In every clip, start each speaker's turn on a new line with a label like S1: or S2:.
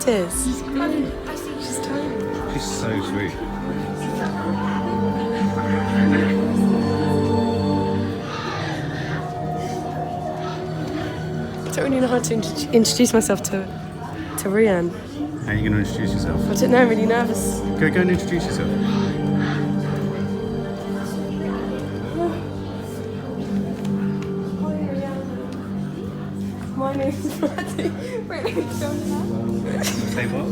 S1: it is.
S2: I think she's tiny.
S3: She's so sweet.
S1: I don't really know how to introduce myself to Rian.
S3: How are you going to introduce yourself?
S1: I don't know, I'm really nervous.
S3: Go and introduce yourself.
S1: My name's Maddie. Wait,
S3: Say what?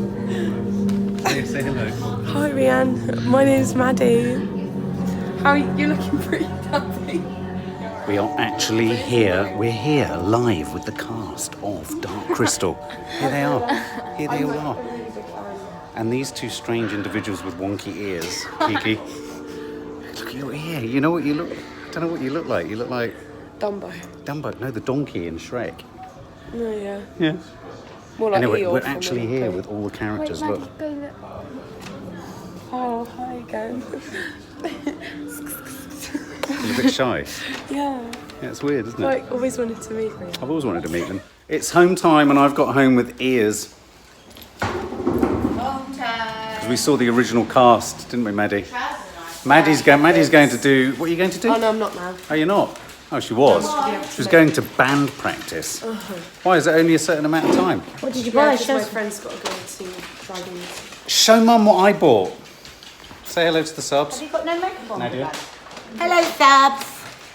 S3: Say hello.
S1: hi Rian, my name's Maddie. How are you? You're looking pretty happy.
S3: We are actually here. We're here live with the cast of Dark Crystal. Here they are. Here they all are. And these two strange individuals with wonky ears. Kiki. Look at your ear. You know what you look... I don't know what you look like. You look like...
S1: Dumbo.
S3: Dumbo. No, the donkey in Shrek.
S1: No, yeah.
S3: Yeah.
S1: More like
S3: Anyway,
S1: Eeyore
S3: we're
S1: from
S3: actually
S1: Monopoly.
S3: here with all the characters. Look.
S1: Oh, hi again.
S3: You're a bit shy.
S1: Yeah.
S3: Yeah, it's weird, isn't it?
S1: Like, always wanted to meet Rian.
S3: I've always wanted to meet them. It's home time and I've got home with ears. Because we saw the original cast, didn't we, Maddie? Maddie's going to do... What are you going to do?
S1: Oh, no, I'm not now.
S3: Oh, you're not? Oh, she was. She was going to band practice. Why, is it only a certain amount of time?
S2: What did you
S1: Yeah,
S2: buy?
S1: because
S2: Show
S1: my
S2: us.
S1: friend's got to go to Dragons.
S3: Show Mum what I bought. Say hello to the subs.
S2: Have you got no makeup on?
S3: Nadia.
S2: Hello, subs.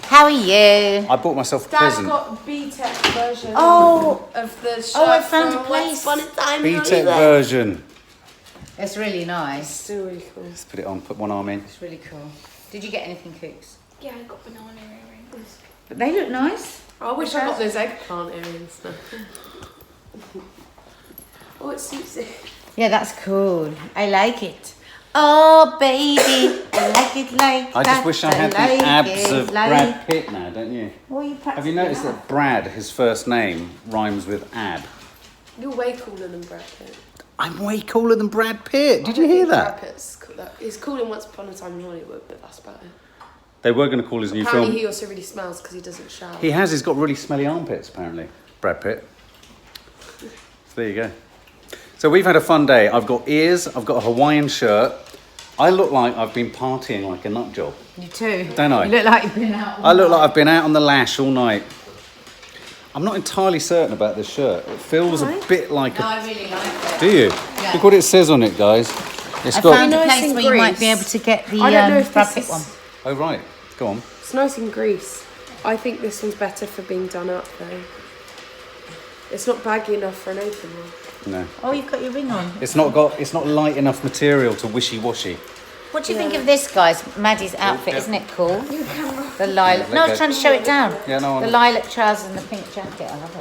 S2: How are you?
S3: I bought myself a
S1: Dad's
S3: present.
S1: got B-Tech version of the shirt
S2: I found a
S1: from
S2: place.
S1: Once Upon a Time in
S3: B-Tech
S1: Hollywood.
S3: version.
S2: It's really nice.
S1: Still really cool.
S3: Let's put it on, put one arm in.
S2: It's really cool. Did you get anything, Cooks?
S4: Yeah, I got banana earrings.
S2: But they look nice.
S1: I wish I got those eggplant earrings now. Oh, it suits it.
S2: Yeah, that's cool. I like it. Oh, baby, I like it like
S3: I
S2: that.
S3: just wish I had the
S2: like
S3: abs
S2: it
S3: of
S2: like-
S3: Brad Pitt now, don't you?
S2: What are you
S3: Have
S2: practicing?
S3: you noticed that Brad, his first name, rhymes with ab?
S1: You're way cooler than Brad Pitt.
S3: I'm way cooler than Brad Pitt. Did you hear that?
S1: Brad Pitt's cool. He's cool in Once Upon a Time in Hollywood, but that's about it.
S3: They were going to call his new
S1: Apparently
S3: film.
S1: he also really smells because he doesn't shower.
S3: He has. He's got really smelly armpits, apparently. Brad Pitt. So there you go. So we've had a fun day. I've got ears. I've got a Hawaiian shirt. I look like I've been partying like a nut job.
S2: You too.
S3: Don't I?
S2: You look like you've been out.
S3: I look like I've been out on the lash all night. I'm not entirely certain about this shirt. It feels a bit like
S2: No,
S3: a...
S2: I really like it.
S3: Do you?
S2: Yeah.
S3: Look what it says on it, guys. It's
S2: I
S3: got...
S2: found a
S1: Nice
S2: place
S1: in
S2: where you might be
S1: Greece.
S2: able to get the
S1: I don't know if
S2: Brad
S1: this
S2: Pitt
S1: is-
S2: one.
S3: Oh, right. Go on.
S1: It's nice in Greece. I think this one's better for being done up though. It's not baggy enough for an open one.
S3: No.
S2: Oh, you've got your ring on.
S3: It's not light enough material to wishy-washy.
S2: What do you think of this, guys? Maddie's outfit,
S3: yeah.
S2: isn't it cool? The lilac. No, I was trying to show it down.
S3: Yeah, no,
S2: The lilac trousers and the pink jacket. I love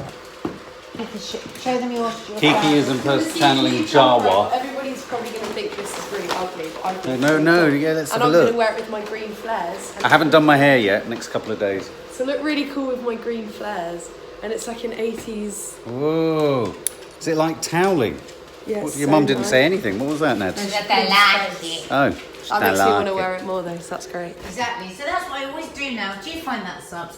S2: it. You can show them your
S3: Kiki is channeling Jawa.
S1: Everybody's probably going to think this is really ugly, but I think
S3: No, yeah, let's
S1: and
S3: have a
S1: I'm going to
S3: look.
S1: wear it with my green flares.
S3: I haven't done my hair yet, next couple of days.
S1: So look really cool with my green flares. And it's like an 80s...
S3: Whoa. Is it like toweling?
S1: Yeah,
S3: What,
S1: it's
S3: your
S1: so
S3: mum didn't
S1: nice.
S3: say anything. What was that, Ned? Oh.
S1: That makes me want to wear it more though, so that's great.
S2: Exactly. So that's what I always do now. Do you find that, subs?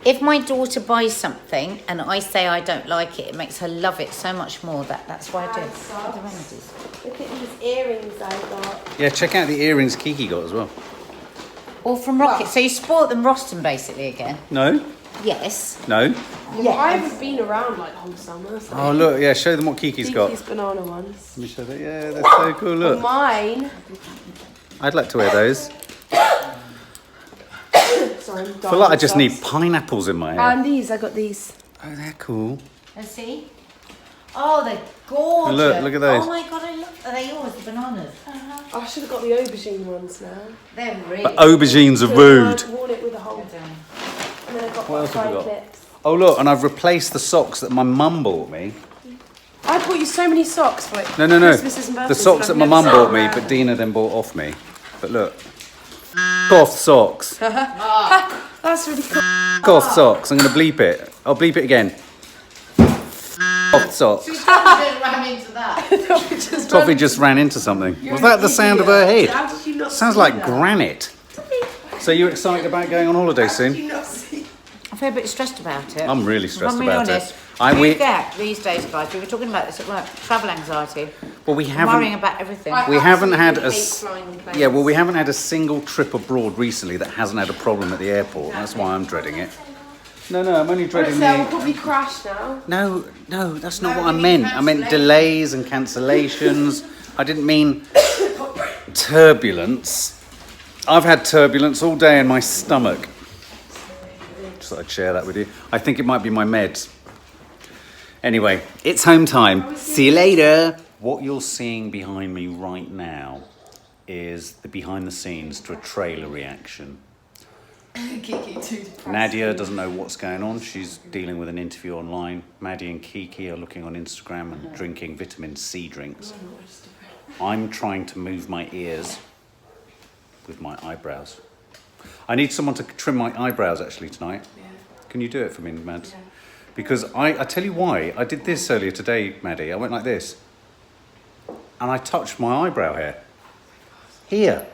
S2: If my daughter buys something and I say I don't like it, it makes her love it so much more. That's why I do it.
S1: Subs.
S2: The remedies.
S1: Look at these earrings I got.
S3: Yeah, check out the earrings Kiki got as well.
S2: All from Rocket. So you sport them Roston basically again?
S3: No?
S2: Yes.
S3: No?
S1: Yeah. I haven't been around like whole summer. So
S3: Oh, look, yeah, show them what Kiki's got.
S1: Kiki's banana ones.
S3: Let me show that. Yeah, they're so cool, look.
S1: Mine.
S3: I'd like to wear those.
S1: Sorry, I'm
S3: I feel like I just
S1: dying,
S3: need pineapples in my hair.
S1: And these, I got these.
S3: Oh, they're cool.
S2: Let's see. Oh, they're gorgeous.
S3: Look at those.
S2: Oh my god, I love. Are they yours, the bananas?
S1: I should have got the aubergine ones now.
S2: They're really.
S3: But aubergines are
S1: So
S3: rude.
S1: I worn it with a whole. And then I got
S3: What else have we got?
S1: clips.
S3: Oh, look, and I've replaced the socks that my mum bought me.
S1: I bought you so many socks. Wait,
S3: No.
S1: Christmases and
S3: The
S1: birthdays,
S3: socks that
S1: and
S3: my
S1: I've
S3: mum
S1: never
S3: bought me,
S1: worn
S3: but
S1: them.
S3: Dina then bought off me. But look. Off socks.
S1: That's really cool.
S3: Off socks. I'm going to bleep it. I'll bleep it again. Off socks.
S2: ran into that.
S3: Toffee just ran into something. Was that the sound of her head?
S1: How did you not
S3: Sounds
S1: see
S3: like
S1: that?
S3: granite. So you excited about going on holiday
S1: How did
S3: soon?
S1: you not see?
S2: I feel a bit stressed about it.
S3: I'm really
S2: If
S3: stressed
S2: I'm really
S3: about
S2: honest,
S3: it.
S2: We get these days, guys. We were talking about this at work. Travel anxiety.
S3: Well, we
S2: Worrying
S3: haven't.
S2: about everything.
S3: We haven't had a.
S1: hate flying on planes.
S3: Yeah, well, we haven't had a single trip abroad recently that hasn't had a problem at the airport. That's why I'm dreading it. No, I'm only dreading
S1: Honestly, I will
S3: the.
S1: probably crash now.
S3: No, that's not what I meant. I meant delays and cancellations. I didn't mean turbulence. I've had turbulence all day in my stomach. Just thought I'd share that with you. I think it might be my meds. Anyway, it's home time. See you later. What you're seeing behind me right now is the behind the scenes to a trailer reaction.
S1: Kiki, too depressed.
S3: Nadia doesn't know what's going on. She's dealing with an interview online. Maddie and Kiki are looking on Instagram and drinking vitamin C drinks. I'm trying to move my ears with my eyebrows. I need someone to trim my eyebrows actually tonight.
S1: Yeah.
S3: Can you do it for me, Mads?
S1: Yeah.
S3: Because I tell you why. I did this earlier today, Maddie. I went like this. And I touched my eyebrow hair. Here.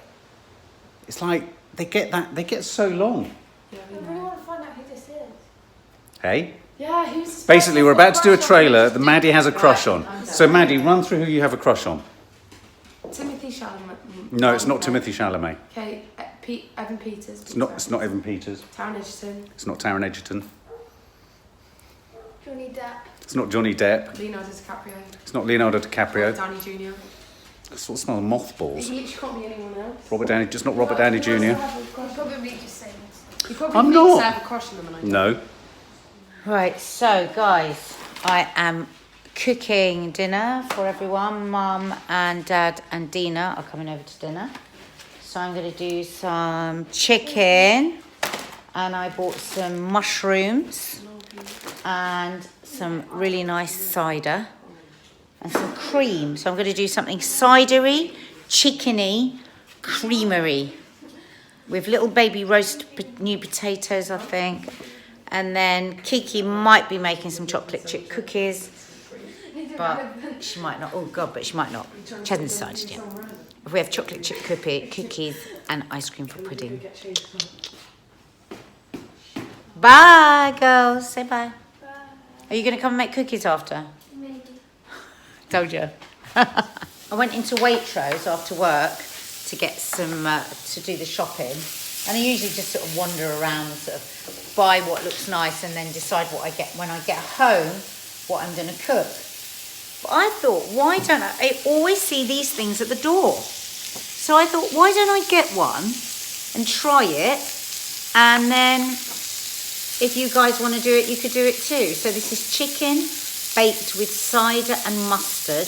S3: It's like they get so long.
S1: Yeah,
S4: I really want to find out who this is.
S3: Hey?
S1: Yeah, who's...
S3: Basically, we're about to do a trailer that Maddie has a crush on. So, Maddie, run through who you have a crush on.
S1: Timothy Chalamet.
S3: No, it's not Timothy Chalamet.
S1: Okay, Evan Peters.
S3: It's not Evan Peters.
S1: Taron Egerton.
S3: It's not Taron Egerton.
S4: Johnny Depp.
S3: It's not Johnny Depp.
S1: Leonardo DiCaprio.
S3: It's not Leonardo DiCaprio.
S1: Downey Jr.
S3: That's what smells of mothballs.
S1: He literally can't be anyone else.
S3: Robert Downey, just not Robert Downey Jr.
S4: You're probably just saying this.
S1: You probably
S3: I'm
S1: thinks
S3: not.
S1: I have a crush on them and I don't.
S3: No.
S2: Right, so guys, I am cooking dinner for everyone. Mum and Dad and Dina are coming over to dinner. So I'm going to do some chicken, and I bought some mushrooms and some really nice cider and some cream. So I'm going to do something cidery, chickeny, creamery with little baby roast new potatoes, I think. And then Kiki might be making some chocolate chip cookies, but she might not. Oh God, but she might not. She hasn't decided yet. If we have chocolate chip cookies and ice cream for pudding. Bye, girls. Say bye.
S4: Bye.
S2: Are you going to come and make cookies after?
S4: Maybe.
S2: Told you. I went into Waitrose after work to get some, to do the shopping. And I usually just sort of wander around and sort of buy what looks nice and then decide what I get when I get home, what I'm going to cook. But I thought, why don't I always see these things at the door. So I thought, why don't I get one and try it? And then if you guys want to do it, you could do it too. So this is chicken baked with cider and mustard.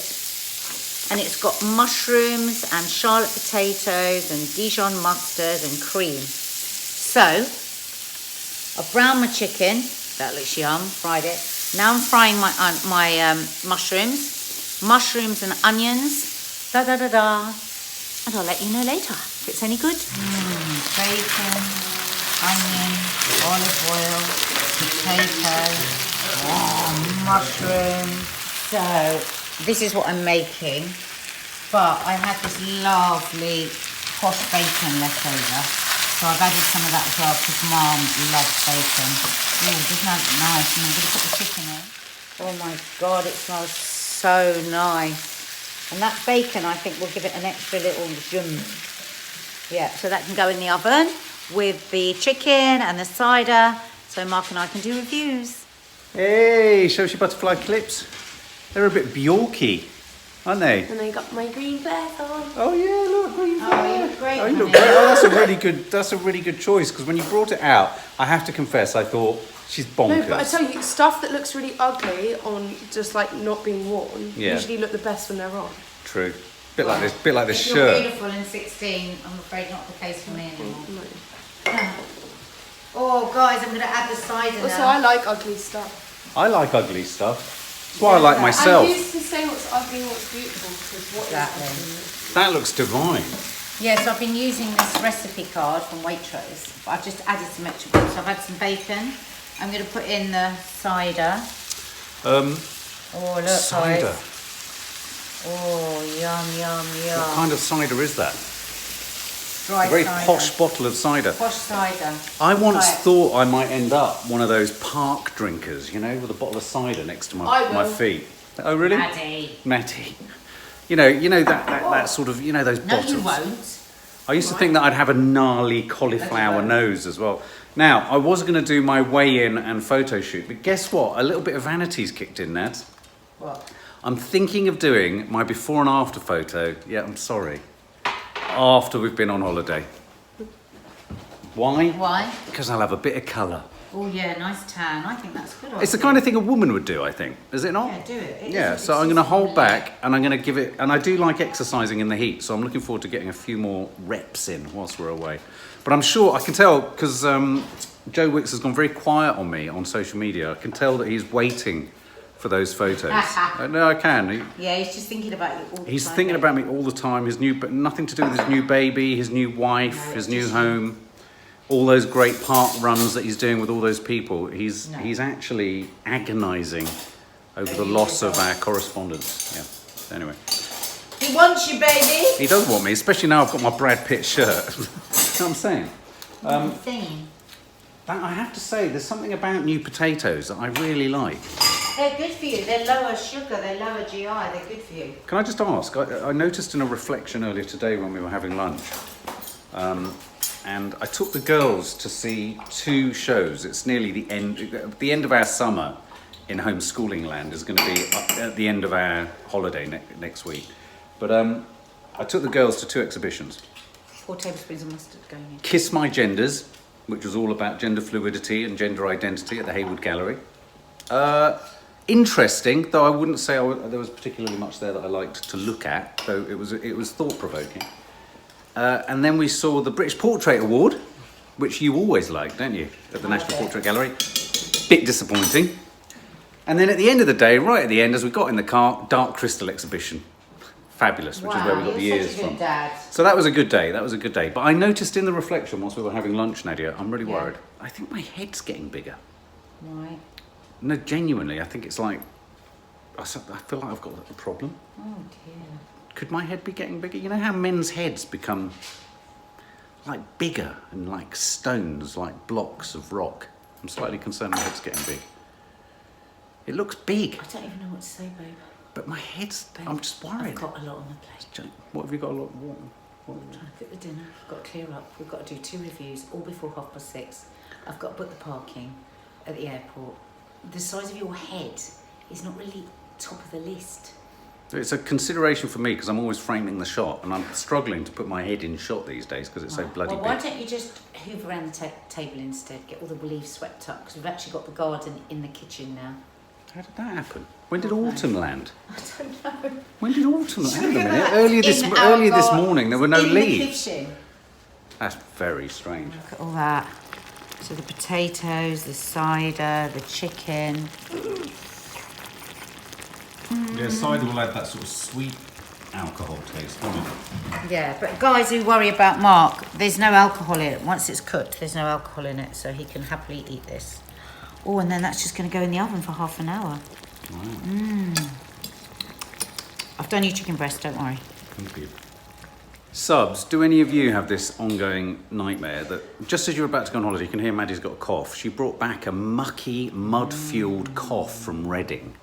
S2: And it's got mushrooms and Charlotte potatoes and Dijon mustard and cream. So, I've browned my chicken. That looks yum. Fried it. Now I'm frying my mushrooms and onions. Da da da da. And I'll let you know later if it's any good. Bacon, onion, olive oil, potato, mushrooms. So, this is what I'm making, but I had this lovely posh bacon left over, so I've added some of that as well because Mum loves bacon. Oh, doesn't that look nice? And I'm going to put the chicken in. Oh my God, it smells so nice. And that bacon, I think, will give it an extra little zoom. Yeah, so that can go in the oven with the chicken and the cider, so Mark and I can do reviews.
S3: Hey, shows you butterfly clips. They're a bit Bjorky, aren't they?
S1: And I got my green flares on.
S3: Oh yeah, look, green
S2: Oh, you look great,
S3: Oh, you look
S2: honey.
S3: great. Oh, that's a really good choice. Because when you brought it out, I have to confess, I thought she's bonkers.
S1: No, but I tell you, stuff that looks really ugly on just like not being worn
S3: Yeah.
S1: usually look the best when they're on.
S3: True. Bit like this
S2: If you're
S3: shirt.
S2: beautiful in 16, I'm afraid not the case for me anymore.
S1: No.
S2: Oh, guys, I'm going to add the cider
S1: Also,
S2: now.
S1: I like ugly stuff.
S3: I like ugly stuff. That's why I like myself.
S1: I used to say what's ugly and what's beautiful because what
S2: Exactly.
S1: is
S3: That looks divine.
S2: Yes, I've been using this recipe card from Waitrose. But I've just added some extra bits. So I've had some bacon. I'm going to put in the cider. Oh, look,
S3: Cider.
S2: guys. Oh, yum, yum, yum.
S3: What kind of cider is that?
S2: Dry
S3: a very
S2: cider.
S3: posh bottle of cider.
S2: Posh cider.
S3: I once
S2: Try it.
S3: thought I might end up one of those park drinkers, you know, with a bottle of cider next to my feet. Oh, really? Maddie. You know that sort of, you know, those
S2: No,
S3: bottles.
S2: you won't.
S3: I used to think that I'd have a gnarly cauliflower nose as well. Now, I was going to do my weigh-in and photo shoot, but guess what? A little bit of vanity's kicked in, Ned.
S2: What?
S3: I'm thinking of doing my before and after photo. Yeah, I'm sorry. After we've been on holiday. Why?
S2: Why?
S3: Because I'll have a bit of colour.
S2: Oh yeah, nice tan. I think that's good.
S3: It's the kind of thing a woman would do, I think. Is it not?
S2: Yeah, do it.
S3: Yeah, so I'm going to hold back and I'm going to give it... And I do like exercising in the heat, so I'm looking forward to getting a few more reps in whilst we're away. But I'm sure, I can tell, because Joe Wicks has gone very quiet on me on social media. I can tell that he's waiting for those photos. No, I can.
S2: Yeah, he's just thinking about you all the time.
S3: He's thinking about me all the time. Nothing to do with his new baby, his new wife, his new home. All those great park runs that he's doing with all those people. He's actually agonising over the loss of our correspondence. Yeah. Anyway.
S2: He wants you, baby.
S3: He does want me, especially now I've got my Brad Pitt shirt. You know what I'm saying? That I have to say, there's something about new potatoes that I really like.
S2: They're good for you. They're lower sugar. They're lower GI. They're good for you.
S3: Can I just ask? I noticed in a reflection earlier today when we were having lunch. And I took the girls to see 2 shows. It's nearly the end of our summer in homeschooling land is going to be at the end of our holiday next week. But I took the girls to 2 exhibitions.
S2: 4 tablespoons of mustard going in.
S3: Kiss My Genders, which was all about gender fluidity and gender identity at the Hayward Gallery. Interesting, though I wouldn't say there was particularly much there that I liked to look at, though it was thought-provoking. And then we saw the British Portrait Award, which you always like, don't you, at the National Portrait Gallery. Bit disappointing. And then at the end of the day, right at the end, as we got in the car, Dark Crystal exhibition. Fabulous, which is where we got the ears from.
S2: Dad.
S3: So that was a good day, But I noticed in the reflection whilst we were having lunch, Nadia, I'm really worried. I think my head's getting bigger.
S2: Right.
S3: No, genuinely, I think it's like, I feel like I've got a problem.
S2: Oh dear.
S3: Could my head be getting bigger? You know how men's heads become like bigger and like stones, like blocks of rock? I'm slightly concerned my head's getting big. It looks big.
S2: I don't even know what to say, babe.
S3: But my head's,
S2: Babe,
S3: I'm just worried.
S2: I've got a lot on the plate.
S3: What have you got a lot? What?
S2: I'm trying to cook the dinner. I've got to clear up. We've got to do 2 reviews, all before 6:30. I've got to book the parking at the airport. The size of your head is not really top of the list.
S3: It's a consideration for me because I'm always framing the shot and I'm struggling to put my head in shot these days because it's so bloody
S2: Well, why
S3: big.
S2: don't you just hoover around the table instead, get all the leaves swept up, because we've actually got the garden in the kitchen now.
S3: How did that happen? When did autumn land?
S2: I don't know.
S3: When did autumn land? Hang on a
S2: Look at
S3: minute.
S2: that.
S3: Earlier this
S2: garden.
S3: morning there were no
S2: In
S3: leaves.
S2: the kitchen.
S3: That's very strange.
S2: Look at all that. So the potatoes, the cider, the chicken.
S3: Yeah, cider will add that sort of sweet alcohol taste, won't it?
S2: Yeah, but guys who worry about Mark, there's no alcohol in it. Once it's cooked, there's no alcohol in it, so he can happily eat this. Oh, and then that's just going to go in the oven for half an hour.
S3: Wow.
S2: I've done your chicken breast, don't worry.
S3: Thank you. Subs, do any of you have this ongoing nightmare that just as you're about to go on holiday, you can hear Maddie's got a cough. She brought back a mucky, mud-fueled cough from Reading.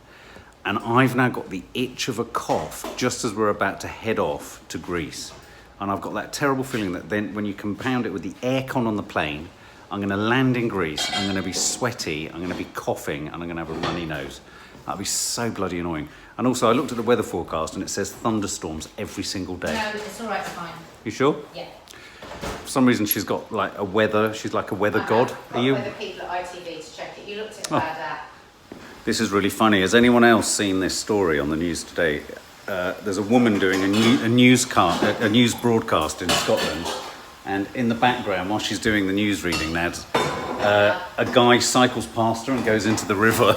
S3: And I've now got the itch of a cough just as we're about to head off to Greece. And I've got that terrible feeling that then when you compound it with the aircon on the plane, I'm going to land in Greece, I'm going to be sweaty, I'm going to be coughing, and I'm going to have a runny nose. That'd be so bloody annoying. And also, I looked at the weather forecast and it says thunderstorms every single day.
S2: No, it's all right, it's fine.
S3: You sure?
S2: Yeah.
S3: For some reason, she's got like a weather, she's like a weather god. Are you?
S2: Weather people at ITV to check it. You looked at bad at.
S3: This is really funny. Has anyone else seen this story on the news today? There's a woman doing a news broadcast in Scotland, and in the background, while she's doing the news reading, Nad, a guy cycles past her and goes into the river.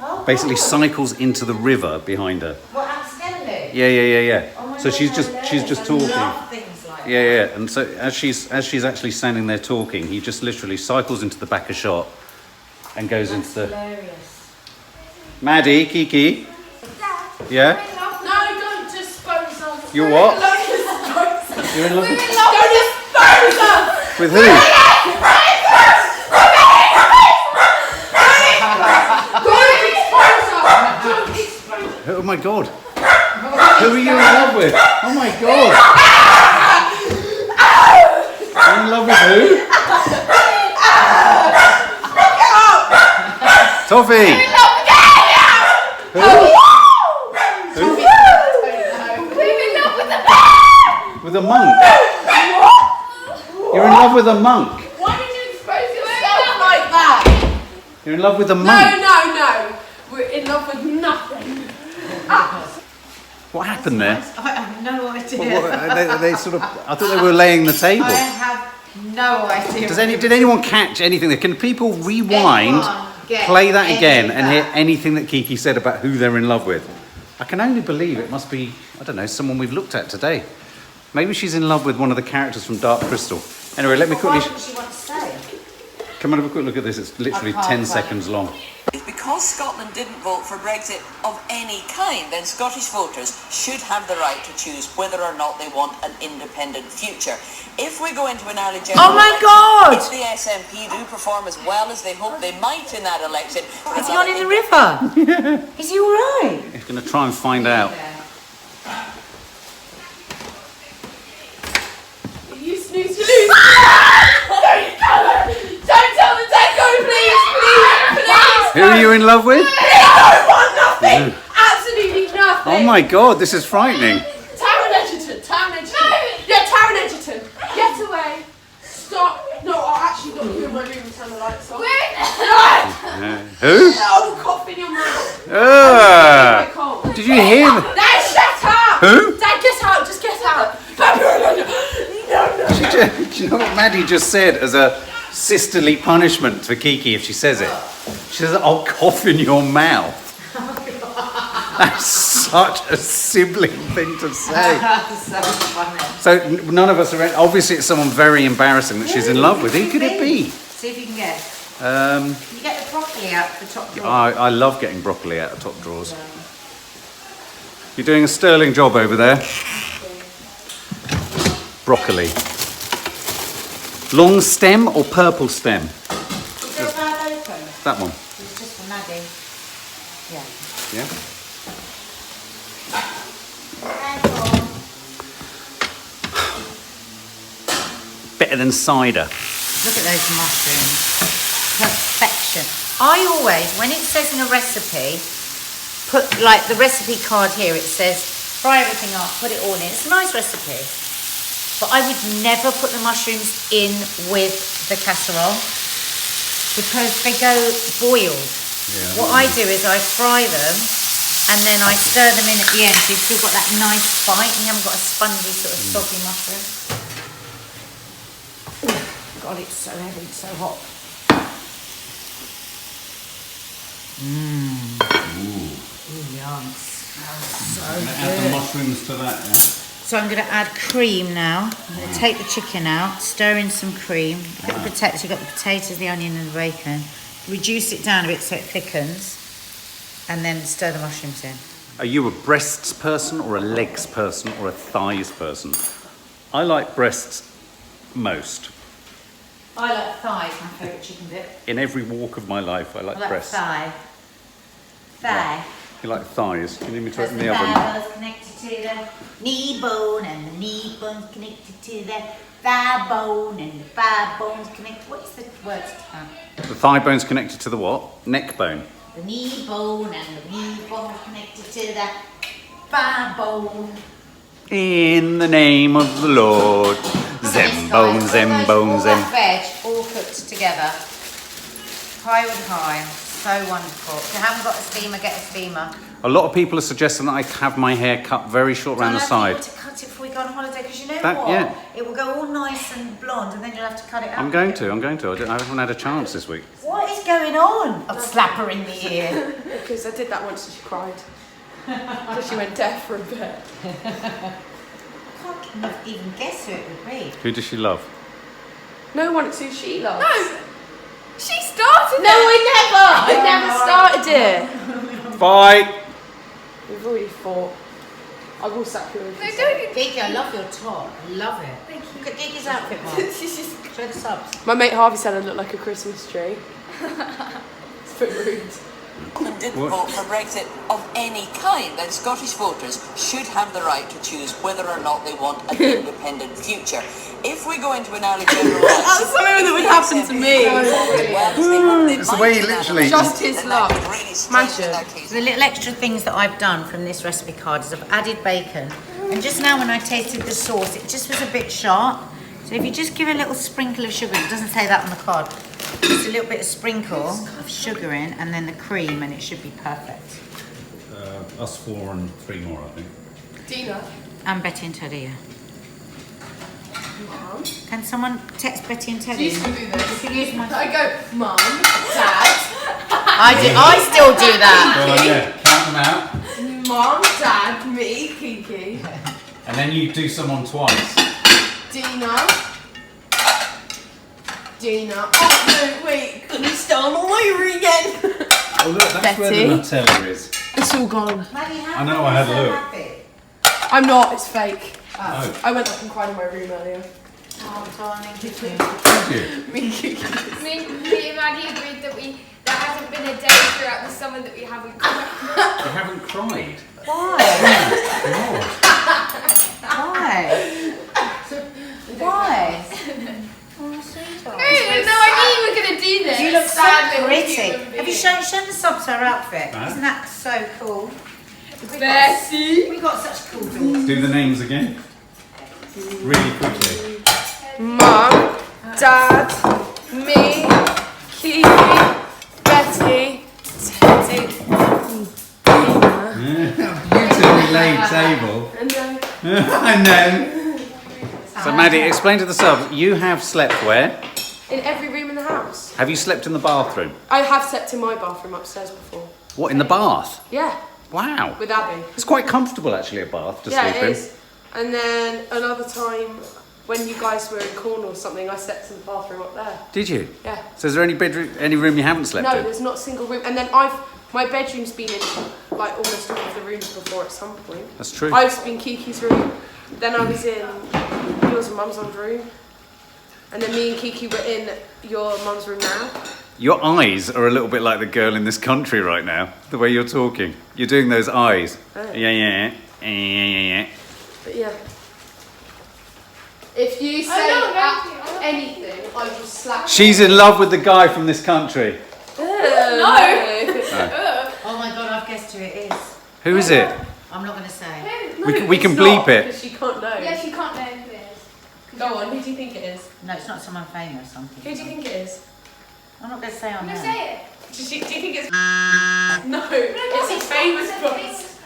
S2: Oh,
S3: Basically, cycles into the river behind her.
S2: What, accidentally?
S3: Yeah.
S2: Oh my
S3: So
S2: God,
S3: she's
S2: hilarious.
S3: just
S2: I
S3: talking.
S2: love things like that.
S3: Yeah. And so as she's actually standing there talking, he just literally cycles into the back of shot and goes into the.
S2: Hilarious.
S3: Maddie, Kiki. Yeah.
S4: No, don't just dispose of.
S3: You're what?
S4: Don't dispose of.
S3: You're in love
S4: Don't
S3: with.
S4: dispose
S3: With who? Oh my God. Who are you in love with? Oh my God. You're in love with who? Toffee. Who? With a monk. You're in love with a monk.
S1: Why did you expose yourself like that?
S3: You're in love with a monk.
S1: No. We're in love with nothing.
S3: What happened there?
S2: I have no idea.
S3: They sort of. I thought they were laying the table.
S2: I have no idea.
S3: Did anyone catch anything? Can people rewind, play that again, and hear anything that Kiki said about who they're in love with? I can only believe it must be, I don't know, someone we've looked at today. Maybe she's in love with one of the characters from Dark Crystal. Anyway, let me quickly.
S2: What she want to say?
S3: Come on, have a quick look at this. It's literally 10 seconds long.
S5: Because Scotland didn't vote for Brexit of any kind, then Scottish voters should have the right to choose whether or not they want an independent future. If we go into an early general
S2: God!
S5: if the SNP do perform as well as they hope they might in that election...
S2: Is he on in the river? Is he all right?
S3: He's going to try and find out.
S1: You snooze, you lose. Don't tell them, don't go, please.
S3: Who are you in love with?
S1: I don't want nothing. Absolutely nothing.
S3: Oh my God, this is frightening.
S1: Taron Egerton. Yeah, Taron Egerton. Get away. Stop. No, I'll actually lock you in my room and turn the lights off.
S3: Who?
S1: I'll cough in your mouth.
S3: Did you hear me?
S1: Dad, shut up.
S3: Who?
S1: Dad, get out. Just get out. No.
S3: Do you know what Maddie just said as a sisterly punishment for Kiki if she says it? She says, I'll cough in your mouth. That's such a sibling thing to say.
S2: So funny.
S3: So none of us are. Obviously, it's someone very embarrassing that she's in love with. Who could it be?
S2: See if you can guess. Can you get the broccoli out of the top drawer?
S3: I love getting broccoli out of top drawers. You're doing a sterling job over there. Broccoli. Long stem or purple stem?
S2: Is there a bag open?
S3: That one.
S2: It's just for Maddie. Yeah.
S3: Yeah. Better than cider.
S2: Look at those mushrooms. Perfection. I always, when it says in a recipe, put like the recipe card here, it says fry everything up, put it all in. It's a nice recipe. But I would never put the mushrooms in with the casserole because they go boiled.
S3: Yeah.
S2: What I do is I fry them and then I stir them in at the end so you've still got that nice bite and you haven't got a spongy sort of soggy mushroom. God, it's so heavy, it's so hot. Ooh, yum. Smells so good.
S3: Add the mushrooms to that, yeah?
S2: So I'm going to add cream now. I'm going to take the chicken out, stir in some cream. Get the potatoes. You've got the potatoes, the onion and the bacon. Reduce it down a bit so it thickens. And then stir the mushrooms in.
S3: Are you a breasts person or a legs person or a thighs person? I like breasts most.
S2: I like thighs, my favourite chicken bit.
S3: In every walk of my life, I like breasts.
S2: Thigh. Thigh.
S3: You like thighs? You need me to
S2: Because
S3: open
S2: the
S3: the oven?
S2: thigh bone's connected to the knee bone and the knee bone's connected to the thigh bone and the thigh bone's connected. What is the word to that?
S3: The thigh bone's connected to the what? Neck bone.
S2: The knee bone and the knee bone connected to the thigh bone.
S3: In the name of the Lord. Zem bone, zem bone,
S2: All
S3: zem.
S2: that veg all cooked together. High with high. So wonderful. If you haven't got a steamer, get a steamer.
S3: A lot of people are suggesting that I have my hair cut very short around the side.
S2: To cut it before we go on holiday because you know
S3: That-
S2: what?
S3: yeah.
S2: It will go all nice and blonde and then you'll have to cut it out.
S3: I'm going to. I haven't had a chance this week.
S2: What is going on? I'll slap her in the ear.
S1: Because I did that once and she cried. Because she went deaf for a bit.
S2: I can't even guess who it would be.
S3: Who does she love?
S1: No one, it's who she loves.
S4: No! She started
S1: No, I never started it.
S3: Bye.
S1: We've already fought. I will sack you.
S2: Kiki, I love your top. I love it.
S4: Thank you.
S2: Look at Kiki's outfit, Mom. Show the subs.
S1: My mate Harvey said I look like a Christmas tree. It's a bit rude.
S5: And didn't vote for Brexit of any kind, then Scottish voters should have the right to choose whether or not they want an independent future. If we go into an early general election,
S1: That's something that would happen to me.
S3: It's the way he literally...
S1: Just his luck. Smash it.
S2: The little extra things that I've done from this recipe card is I've added bacon. And just now when I tasted the sauce, it just was a bit sharp. So if you just give a little sprinkle of sugar, it doesn't say that on the card, just a little bit of sprinkle of sugar in and then the cream and it should be perfect.
S3: Us 4 and 3 more, I think.
S1: Dina.
S2: And Betty and Teddy, yeah. Can someone text Betty and Teddy?
S1: Do this?
S2: You can use my...
S1: I go, Mum, Dad.
S2: I still do that.
S3: Well, yeah, count them out.
S1: Mum, Dad, me, Kiki.
S3: And then you do someone twice.
S1: Dina. Oh, no, wait. Can you start all over again?
S3: Oh, look, that's where the
S1: Betty.
S3: Nutella is.
S1: It's all gone.
S2: Maddie, how
S3: I know,
S2: come
S3: I had
S2: you're
S3: a
S2: so
S3: look.
S2: happy?
S1: I'm not, it's fake.
S3: Oh.
S1: I went up and cried in my room earlier.
S2: Oh, darling, did you?
S3: Thank you.
S1: Me and Kiki.
S4: Me and Maddie agreed that there hasn't been a day throughout the summer that we haven't cried.
S3: You haven't cried.
S2: Why?
S3: God.
S2: Why? Why? Oh, sweetheart.
S4: No, I knew you were going to do this.
S2: You look so
S4: Sad little
S2: pretty.
S4: human
S2: Have you
S4: being.
S2: shown the subs her outfit?
S3: Huh?
S2: Isn't that so cool?
S4: Bessie.
S2: We got such cool daughters.
S3: Do the names again. Really quickly.
S1: Mum, Dad, me, Kiki, Betty, Teddy,
S3: Beautifully laid table.
S1: and then
S3: I know. So Maddie, explain to the subs, you have slept where?
S1: in every room in the house.
S3: Have you slept in the bathroom?
S1: I have slept in my bathroom upstairs before.
S3: What, in the bath?
S1: Yeah,
S3: Wow.
S1: with Abby.
S3: It's quite comfortable actually, a bath to
S1: Yeah,
S3: sleep
S1: it
S3: in.
S1: is. And then another time when you guys were in Cornwall or something, I slept in the bathroom up there.
S3: Did you?
S1: Yeah.
S3: So is there any bedroom, any room you haven't slept
S1: No,
S3: in?
S1: there's not a single room. And then my bedroom's been in like almost all of the rooms before at some point.
S3: That's true.
S1: I've been Kiki's room. Then I was in yours and Mum's room. And then me and Kiki were in your Mum's room now.
S3: Your eyes are a little bit like the girl in this country right now. The way you're talking. You're doing those eyes.
S1: Oh.
S3: Yeah.
S1: But yeah. If you say anything, I will slap
S3: She's in love with the guy from this country.
S1: you.
S2: Oh my god, I've guessed who it is.
S3: Who is it?
S2: I'm not going to say.
S3: We can bleep it.
S1: Because she can't know.
S4: Yeah, she can't know who it is.
S1: Go on, who do you think it is?
S2: No, it's not someone famous.
S1: Who do you think it is?
S2: I'm not going to say on
S4: I'm going to
S2: there.
S4: say it.
S1: Do you think it's... No, it's a famous voice.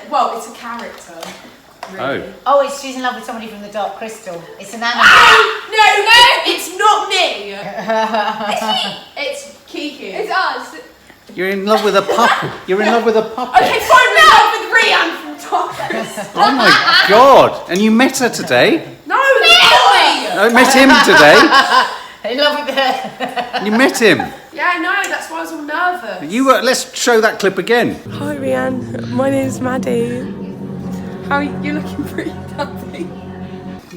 S1: Well, it's a character. Really.
S3: Oh.
S2: She's in love with somebody from the Dark Crystal. It's an animal.
S1: No, it's not me. It's Kiki.
S4: It's us.
S3: You're in love with a puppet. You're in love with a puppet.
S1: Okay, fine, we're in love with Rianne from Dark Crystal.
S3: Oh my god. And you met her today?
S1: No, the boy.
S3: I met him today.
S2: In love with her.
S3: You met him.
S1: Yeah, I know, that's why I was all nervous.
S3: Let's show that clip again.
S1: Hi Rianne, my name's Maddie. How are you looking pretty happy?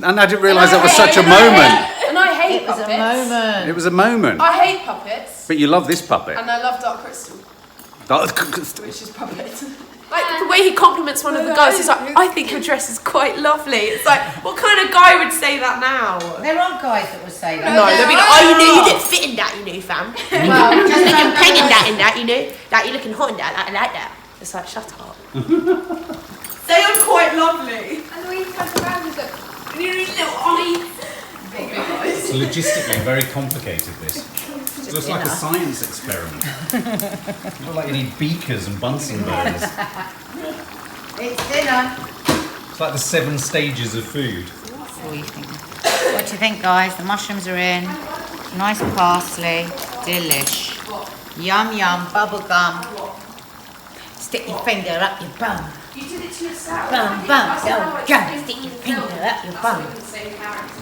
S3: And I didn't realise that was such a moment.
S1: And I hate
S2: It was
S1: puppets.
S2: a moment.
S3: It was a moment.
S1: I hate puppets.
S3: But you love this puppet.
S1: And I love Dark Crystal,
S3: That-
S1: which is puppet. Like the way he compliments one of the girls, he's like, I think your dress is quite lovely. It's like, what kind of guy would say that now?
S2: There are guys that would say that.
S1: No, they'll be like, oh, you know, you look fit in that, you know, fam.
S2: Well,
S1: Just looking peg in that, you know. Like, you're looking hot in that, I like that. It's like, shut up. They are quite lovely.
S4: And the way you touch around is like,
S1: Your little eyes.
S3: It's logistically very complicated, this. It looks like a science experiment. It looks like you need beakers and Bunsen burners.
S2: It's dinner.
S3: It's like the 7 stages of food.
S2: What do you think? What do you think, guys? The mushrooms are in. Nice parsley. Delish. Yum yum. Bubble gum. Stick your finger up your bum.
S1: You did it to yourself.
S2: Bum bum. Bubble gum. Stick your finger up your bum.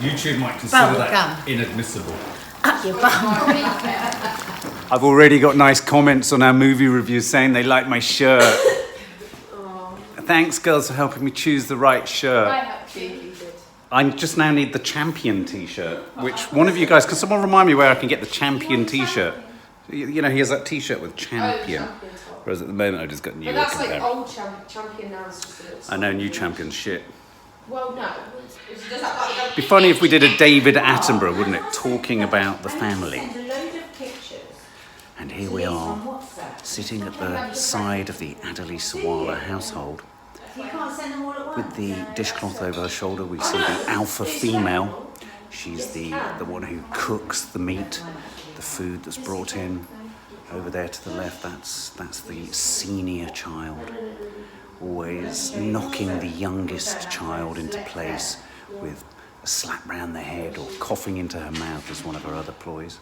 S3: YouTube might consider
S2: Bubble
S3: that
S2: gum.
S3: inadmissible.
S2: Up your bum.
S3: I've already got nice comments on our movie reviews saying they like my shirt. Thanks, girls, for helping me choose the right shirt.
S4: I helped you.
S3: I just now need the champion t-shirt. Which one of you guys, can someone remind me where I can get the champion t-shirt? You know, he has that t-shirt with champion. Whereas at the moment, I've just got new.
S1: But that's like old champion now. It's just a little
S3: I know, new champion shit.
S1: Well, no.
S3: It'd be funny if we did a David Attenborough, wouldn't it? Talking about the family. And here we are, sitting at the side of the Adderleys Sawalha household. With the dishcloth over her shoulder, we see the alpha female. She's the one who cooks the meat, the food that's brought in. Over there to the left, that's the senior child, always knocking the youngest child into place with a slap round the head or coughing into her mouth as one of her other ploys.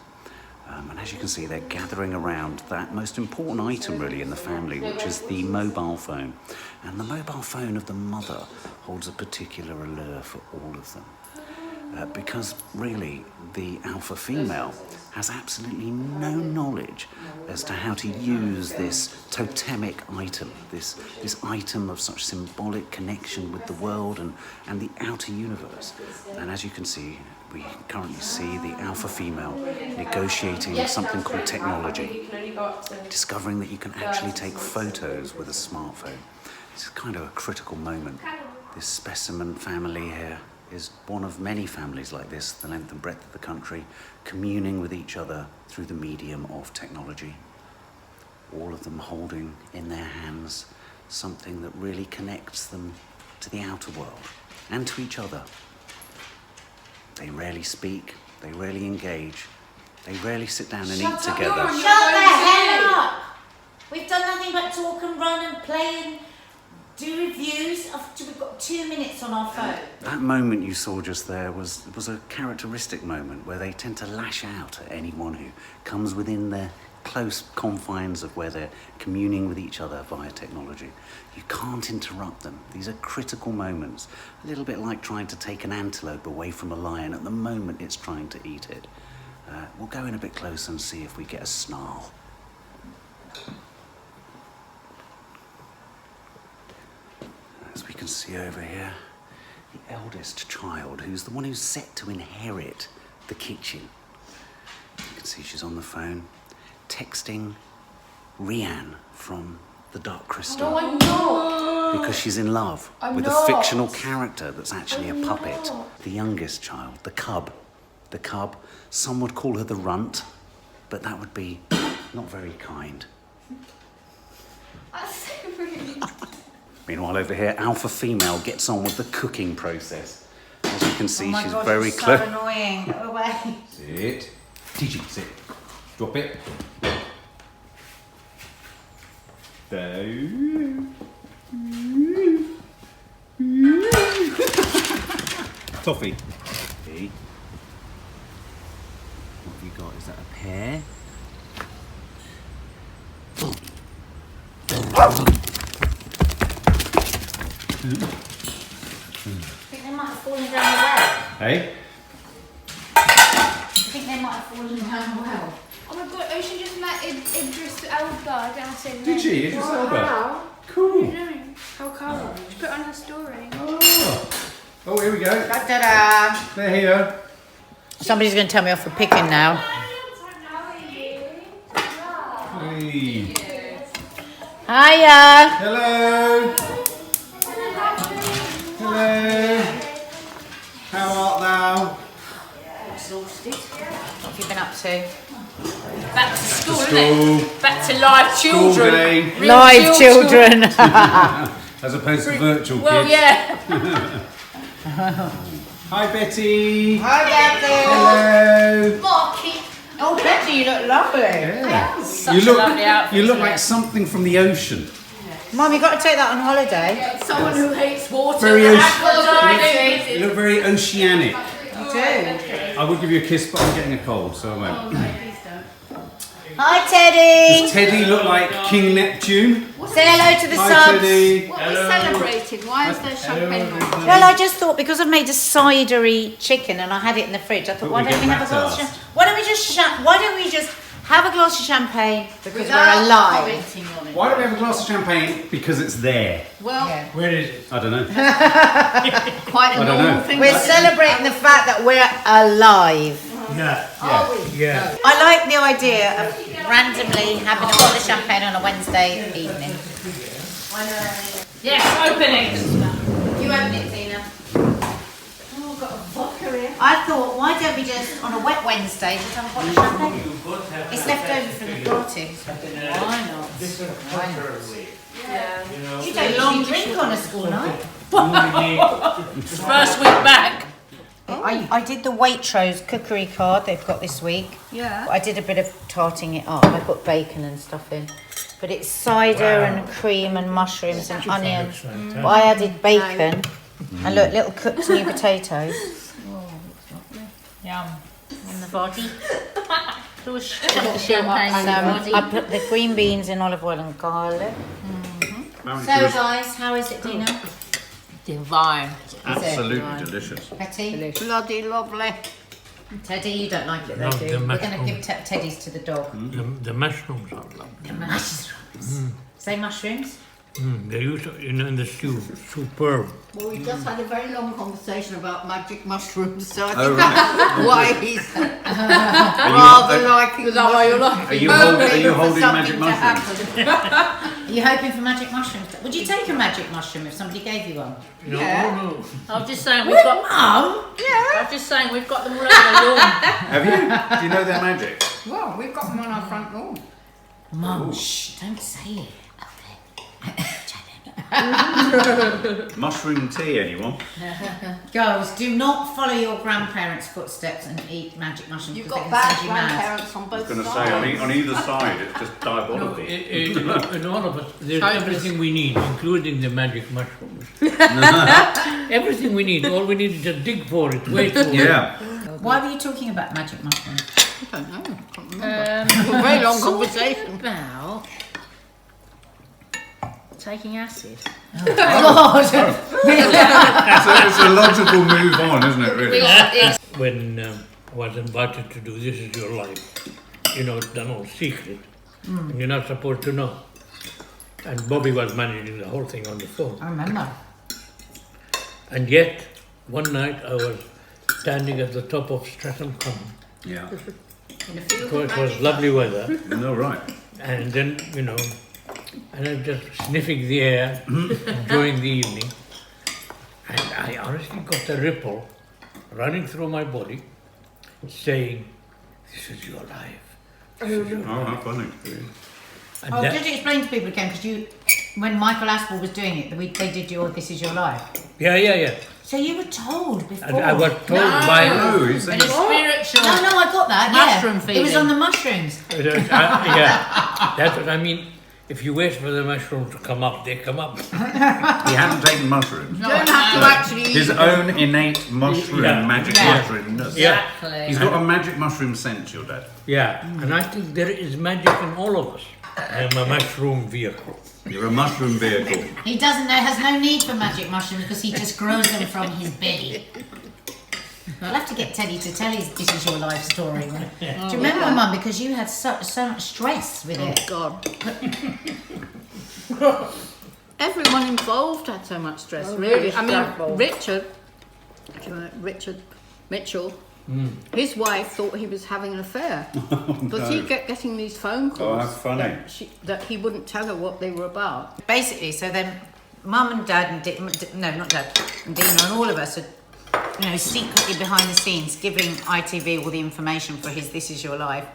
S3: And as you can see, they're gathering around that most important item really in the family, which is the mobile phone. And the mobile phone of the mother holds a particular allure for all of them. Because really, the alpha female has absolutely no knowledge as to how to use this totemic item, this item of such symbolic connection with the world and the outer universe. And as you can see, we currently see the alpha female negotiating something called technology, discovering that you can actually take photos with a smartphone. This is kind of a critical moment. This specimen family here is one of many families like this, the length and breadth of the country, communing with each other through the medium of technology. All of them holding in their hands something that really connects them to the outer world and to each other. They rarely speak, they rarely engage, they rarely sit down and eat together.
S2: Shut the hell up! We've done nothing but talk and run and play and do reviews. We've got 2 minutes on our phone.
S3: That moment you saw just there was a characteristic moment where they tend to lash out at anyone who comes within their close confines of where they're communing with each other via technology. You can't interrupt them. These are critical moments. A little bit like trying to take an antelope away from a lion at the moment it's trying to eat it. We'll go in a bit closer and see if we get a snarl. As we can see over here, the eldest child, who's the one who's set to inherit the kitchen. You can see she's on the phone, texting Rianne from the Dark Crystal.
S1: No, I'm not.
S3: Because she's in love with
S1: not.
S3: a fictional character that's actually a puppet. The youngest child, the cub. The cub, some would call her the runt, but that would be not very kind.
S4: That's so rude.
S3: Meanwhile, over here, alpha female gets on with the cooking process. As you can see,
S2: Oh my
S3: she's
S2: God,
S3: very
S2: she's
S3: close.
S2: so annoying. Go away.
S3: Sit. Gigi, sit. Drop it. Down. Toffee. See? What have you got? Is that a pear?
S2: I think they might have fallen down the well.
S3: Hey?
S2: I think they might have fallen down the well.
S4: Oh my god, Ocean just met Idris Elba dancing.
S3: Did she? Idris Elba?
S1: How?
S3: Cool.
S4: How come? She put it on her story.
S3: Oh, here we go.
S2: Ta-da!
S3: They're here.
S2: Somebody's going to tell me off for picking now.
S3: Hey.
S2: Hiya!
S3: Hello. Hello. How art thou?
S2: Exhausted. What have you been up to?
S6: Back to school, isn't it? Back to live
S3: School
S6: children.
S3: day.
S6: Real
S2: Live children.
S3: As opposed to virtual
S6: Well,
S3: kids.
S6: yeah.
S3: Hi, Betty.
S2: Hi, Betty.
S3: Hello.
S6: Marky.
S2: Oh, Betty, you look lovely.
S3: Yeah.
S6: Such a lovely outfit.
S3: You look
S6: isn't
S3: like
S6: it?
S3: something from the ocean.
S2: Mum, you got to take that on holiday.
S6: Someone who hates water.
S3: Very
S6: That's
S3: You look very oceanic.
S2: You do.
S3: I would give you a kiss, but I'm getting a cold, so I won't.
S2: Hi, Teddy.
S3: Does Teddy look like King Neptune?
S2: Say hello to the
S3: Hi,
S2: subs.
S3: Teddy.
S4: What we celebrated? Why is there champagne?
S2: Well, I just thought because I've made a cidery chicken and I had it in the fridge, I thought,
S3: But
S2: why
S3: we
S2: don't
S3: get
S2: we have a
S3: that
S2: glass?
S3: asked.
S2: Why don't we just Have a glass of champagne because
S6: Without
S2: we're alive.
S6: commenting on it.
S3: Why don't we have a glass of champagne? Because it's there.
S6: Well,
S7: Where is it?
S3: I don't know.
S6: quite a
S3: I don't
S6: normal
S3: know.
S6: thing.
S2: We're celebrating the fact that we're alive.
S7: Yeah.
S6: Are we?
S7: Yeah.
S2: I like the idea of randomly having a bottle of champagne on a Wednesday evening.
S6: Yes, open it.
S2: You open it, Tina.
S6: Oh, I've got a vodka here.
S2: I thought, why don't we just, on a wet Wednesday, just have a bottle of champagne? It's left over from the party.
S6: Why not?
S1: Yeah.
S2: You don't usually drink on a school night.
S6: First week back.
S2: I did the Waitrose cookery card they've got this week.
S6: Yeah.
S2: I did a bit of tarting it up. I put bacon and stuff in. But it's cider and cream and mushrooms and onions. But I added bacon and look, little cooked new potatoes.
S6: Yum.
S2: On the body.
S6: So the champagne
S2: And I put the green beans in olive oil and garlic. So guys, how is it, Dina?
S6: divine.
S3: Absolutely delicious.
S2: Betty?
S6: Bloody lovely.
S2: Teddy, you don't like it though,
S7: No,
S2: do you?
S7: the
S2: We're going to
S7: mushroom.
S2: give Teddy's to the dog.
S7: The mushrooms are lovely.
S2: The mushrooms. Say mushrooms?
S7: They use it in the stew. Superb.
S6: Well, we just had a very long conversation about magic mushrooms, so I
S3: Oh,
S6: think
S3: right.
S6: that's why he's
S3: Are
S6: rather liking
S1: Is that why you're like?
S3: are you holding
S6: something
S3: magic
S6: to
S3: mushrooms?
S6: happen.
S2: Are you hoping for magic mushrooms? Would you take a magic mushroom if somebody gave you one?
S7: No,
S6: Yeah.
S7: no.
S6: I'm just saying we've got.
S2: Mum?
S6: I'm just saying we've got them all over the lawn.
S3: Have you? Do you know they're magic?
S6: Well, we've got them on our front lawn.
S2: Mum, shh, don't say it.
S3: Mushroom tea, anyone?
S2: Girls, do not follow your grandparents' footsteps and eat magic mushrooms
S6: You've
S2: because
S6: got
S2: they can
S6: bad
S2: send you mad.
S6: grandparents on
S3: I
S6: both
S3: was going to
S6: sides.
S3: say, on either side, it's just
S7: No,
S3: diabolical.
S7: in all of us, there's everything we need, including the magic mushrooms. Everything we need. All we need is just dig for it, wait for it.
S3: Yeah.
S2: Why were you talking about magic mushrooms?
S6: I don't know. I can't remember. A very long conversation.
S2: About
S6: Taking acid.
S2: God.
S3: It's a logical move on, isn't it, really?
S7: When I was invited to do This Is Your Life, you know, it's done all secret, and you're not supposed to know. And Bobby was managing the whole thing on the phone.
S2: I remember.
S7: And yet, one night I was standing at the top of Streatham Common.
S3: Yeah.
S7: It was lovely weather,
S3: No, right.
S7: and then, you know, and I'm just sniffing the air, enjoying the evening, and I honestly got a ripple running through my body saying, "This is your life."
S3: Oh, how funny.
S7: And
S2: Oh,
S7: that-
S2: did you explain to people again? Because when Michael Aspel was doing it, they did your This Is Your Life.
S7: yeah.
S2: So you were told before.
S7: And I was told by...
S3: Oh, he's
S6: But it's spiritual.
S2: No, I got that.
S6: Mushroom
S2: yeah.
S6: feeling.
S2: It was on the mushrooms.
S7: yeah, that's what I mean. If you wait for the mushrooms to come up, they come up.
S3: He hadn't taken mushrooms.
S6: You don't have to actually eat
S3: His
S6: them.
S3: own innate mushroom,
S7: Yeah.
S3: magic
S2: Yeah.
S3: mushroomness.
S7: Yeah,
S6: Exactly.
S3: He's got a magic mushroom sense, your dad.
S7: yeah. And I think there is magic in all of us. I am a mushroom vehicle.
S3: You're a mushroom vehicle.
S2: He has no need for magic mushrooms because he just grows them from his belly. I'll have to get Teddy to tell his This Is Your Life story. Do you remember, Mum? Because you had so much stress with it.
S6: God. Everyone involved had so much stress, really. I mean, Richard Mitchell, his wife thought he was having an affair. But he kept getting these phone calls
S3: Oh, how funny.
S6: that he wouldn't tell her what they were about.
S2: Basically, so then Mum and Dad and not Dad, and Dina and all of us are, you know, secretly behind the scenes giving ITV all the information for his This Is Your Life.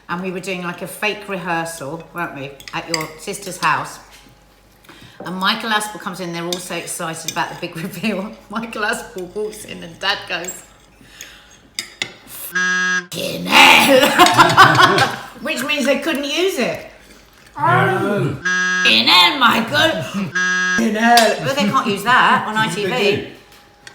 S2: And we were doing like a fake rehearsal, weren't we, at your sister's house. And Michael Aspel comes in, they're all so excited about the big reveal. Michael Aspel walks in and Dad goes, "F***ing hell!" Which means they couldn't use it. F***ing hell, Michael! F***ing hell. But they can't use that on ITV.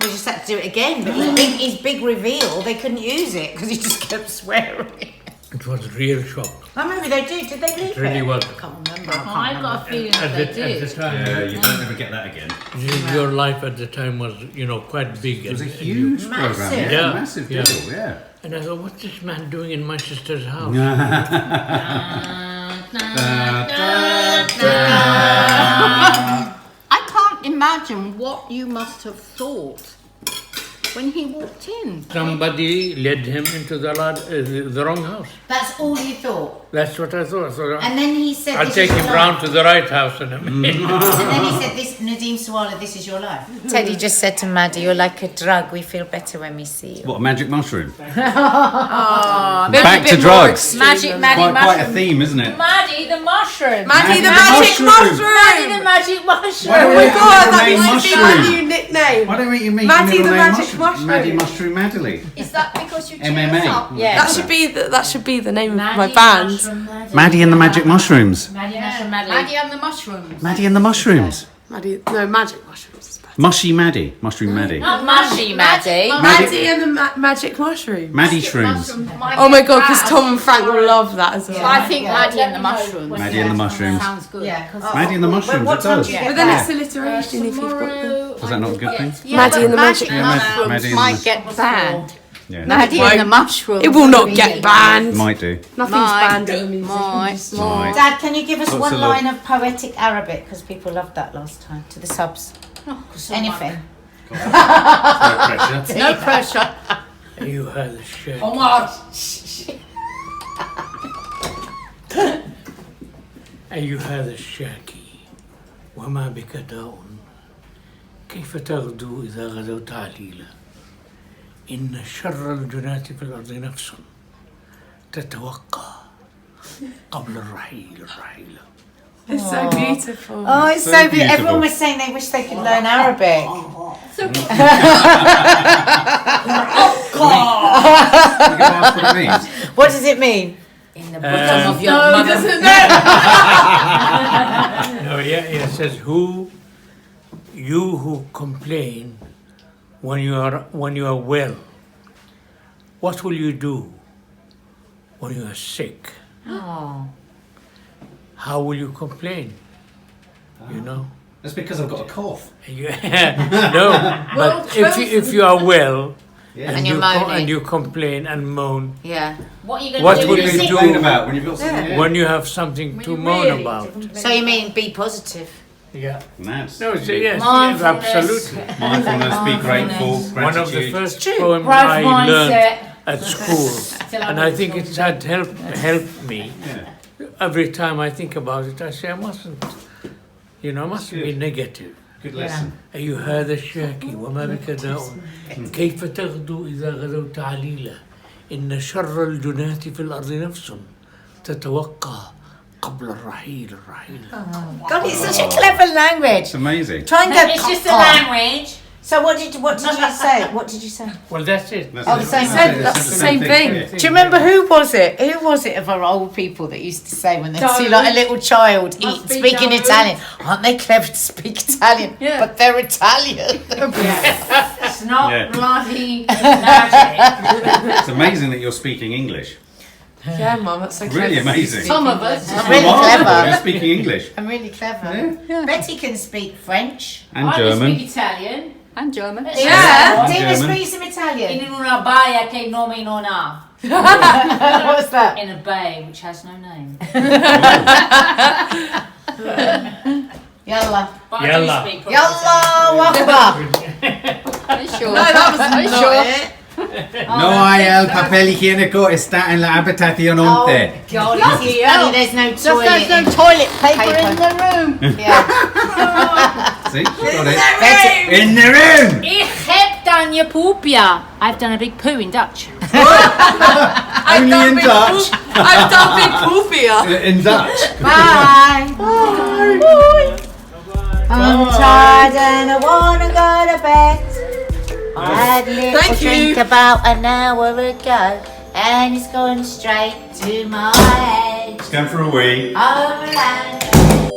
S2: We just had to do it again, but his big reveal, they couldn't use it because he just kept swearing.
S7: It was a real shock.
S2: Oh, maybe they did. Did they leave
S7: It really was.
S2: I can't remember.
S6: I got a feeling that they
S7: At the
S6: did.
S7: time,
S3: Yeah, you don't ever get that again.
S7: your life at the time was, quite big.
S3: It was a
S7: and
S3: huge
S2: Massive.
S3: program. Yeah,
S7: Yeah.
S3: massive deal. Yeah.
S7: And I thought, what's this man doing in my sister's house?
S6: I can't imagine what you must have thought when he walked in.
S7: Somebody led him into the wrong house.
S2: That's all you thought.
S7: That's what I thought. So
S2: And then he said,
S7: I'll
S2: this
S7: take
S2: is
S7: him
S2: your
S7: round
S2: life.
S7: to the right house in a minute.
S2: And then he said, this, Nadim Sawalha, this is your life. Teddy just said to Maddie, you're like a drug. We feel better when we see you.
S3: What, a magic mushroom?
S1: Maybe a
S3: Back
S1: bit
S3: to
S1: more
S3: drugs.
S1: extreme
S2: Magic
S1: than
S2: Maddie
S1: that.
S3: Quite a theme, isn't it?
S2: Maddie the mushroom.
S1: Maddie the
S3: Maddie
S1: magic
S3: the
S1: mushroom.
S2: Maddie the magic mushroom.
S3: Why
S1: Oh
S3: don't
S1: my
S3: you
S1: god,
S3: make your
S1: that
S3: name
S1: might be my
S3: mushroom?
S1: new nickname.
S3: Why don't you make
S1: Maddie
S3: your
S1: the
S3: middle name
S1: magic mushroom.
S3: Maddie Mushroom Adderley.
S4: Is that because you cheer
S3: MMA.
S4: us up?
S2: Yeah.
S1: That should be the name of my band.
S3: Maddie and the Magic Mushrooms.
S2: Maddie
S6: Maddie and the mushrooms.
S3: Maddie and the Mushrooms.
S1: Magic mushrooms is better.
S3: Mushy Maddie. Mushroom Maddie.
S2: Not mushy, Maddie.
S1: Maddie and the magic mushrooms.
S3: Maddie Shrooms.
S1: Oh my god, because Tom and Frank will love that as well.
S6: I think Maddie and the mushrooms.
S3: Maddie and the Mushrooms.
S6: Sounds good.
S3: Maddie and the Mushrooms,
S2: what
S3: it
S2: time
S3: does.
S2: do you get
S1: But then
S2: back?
S1: it's alliteration if you've got the...
S3: Was that not a good thing?
S1: Maddie and the magic
S3: Yeah,
S1: mushrooms.
S3: Maddie and the
S6: Might get banned.
S3: Yeah.
S6: Maddie and the mushrooms.
S1: It will not get banned.
S3: Might do.
S1: Nothing's
S6: Might.
S1: banned in the music
S6: Might.
S1: industry.
S3: Might.
S2: Dad, can you give us
S3: Lots
S2: one
S3: of love.
S2: line of poetic Arabic? Because people loved that last time. To the subs. Anything.
S3: No pressure.
S6: No pressure.
S7: You heard the shit. أيها هذا الشاكي وما بك داء كيف تغدو إذا غدوت عليلا إن شر الجنات في الأرض نفس تتوقع قبل الرحيل.
S1: It's so beautiful.
S2: Oh, it's
S3: So
S2: so beautiful.
S3: beautiful.
S2: Everyone was saying they wish they could learn Arabic.
S3: You can ask what it means.
S2: What does it mean?
S6: In the bottom of your
S1: No,
S6: mother.
S1: doesn't it?
S7: No, yeah, it says you who complain when you are well, what will you do when you are sick?
S2: Oh.
S7: How will you complain? You know?
S3: That's because I've got a cough.
S7: No, but if you are well
S3: Yeah.
S2: And you're moaning.
S7: and you complain and moan,
S2: Yeah.
S6: What are you going
S7: What
S6: to do?
S7: will
S6: when
S7: you
S6: you're
S7: do?
S6: sick?
S3: Complain about when you've got something.
S7: when you have something to moan about.
S2: So you mean be positive?
S7: Yeah.
S3: Nice.
S7: No, so yes,
S6: Mindfulness.
S7: absolutely.
S3: Mindfulness, be grateful,
S7: One of the
S3: gratitude.
S7: first
S2: True.
S7: poems
S6: Growth
S7: I
S6: mindset.
S7: learned at school,
S6: Till
S7: and I think it had helped me.
S3: Yeah.
S7: Every time I think about it, I say I mustn't be
S3: good.
S7: negative.
S3: Good lesson.
S7: أيها هذا الشاكي وما بك داء كيف تغدو إذا غدوت عليلا إن شر الجنات في الأرض نفس تتوقع قبل الرحيل.
S2: God, it's such a clever language.
S3: It's amazing.
S2: Try and go.
S6: It's just a language.
S2: So what did you say? What did you say?
S7: Well, that's it.
S3: That's
S2: Oh,
S3: it.
S2: the same
S3: That's
S2: thing.
S3: it.
S1: That's
S3: It's
S1: the same thing.
S3: Yeah.
S2: Do you remember who was it? Who was it of our old people that used to say when they see like a little child speaking Italian? Aren't they clever to speak Italian?
S6: Yeah.
S2: But they're Italian.
S6: It's not
S3: Yeah.
S6: bloody magic.
S3: It's amazing that you're speaking English.
S1: Yeah, Mum, that's so
S3: Really
S1: clever.
S3: amazing.
S6: Some of us.
S2: I'm really
S3: Remarkable,
S2: clever.
S3: You're speaking English
S2: I'm really clever. Betty can speak French.
S3: and
S6: I can
S3: German.
S6: speak Italian. And German.
S2: Yeah. Tina,
S3: German.
S2: speak some Italian.
S6: In una baia che nome non ha.
S2: What's that?
S6: In a bay which has no name.
S2: Yalla.
S6: But I
S7: Yalla.
S6: do speak proper
S2: Yalla Akbar.
S6: Are you sure?
S1: No, that was not it.
S3: No hay el papel higiénico está en la habitación
S2: Oh,
S3: onte.
S2: God, it's funny there's no toilet.
S6: There's no
S2: in-
S6: toilet paper
S2: Paper.
S6: in the room.
S2: Yeah.
S3: See? Got it.
S2: Betty,
S3: In the room!
S6: Ich heb dan je poepja. I've done a big poo in Dutch.
S3: Only in Dutch.
S1: I've done big poopia.
S3: In Dutch.
S2: bye. I'm tired and I wanna go to bed. I had a little
S1: Thank
S2: drink
S1: you.
S2: about an hour ago, and it's gone straight to my head.
S3: It's going for a wee.
S2: Oh, land.